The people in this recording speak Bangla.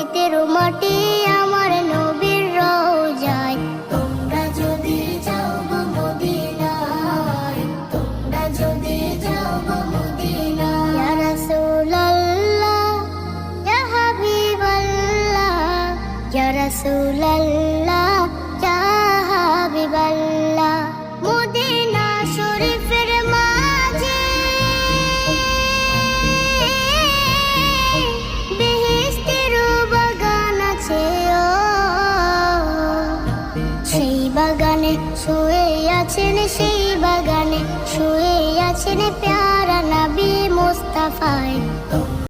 পবিত্র মাটি আমার নবীর রওজায়। তোমরা যদি যাও গো মদিনায়, তোমরা যদি যাও গো মদিনায়। ইয়া রাসূলুল্লাহ ইয়া হাবিবাল্লাহ, ইয়া রাসূলুল্লাহ ইয়া হাবিবাল্লাহ। মদিনা শরীফের মাঝে বেহেশতের বাগান আছে, সেই বাগানে শুয়ে আছেন, সেই বাগানে শুয়ে আছেন প্যারা নবী মুস্তাফা।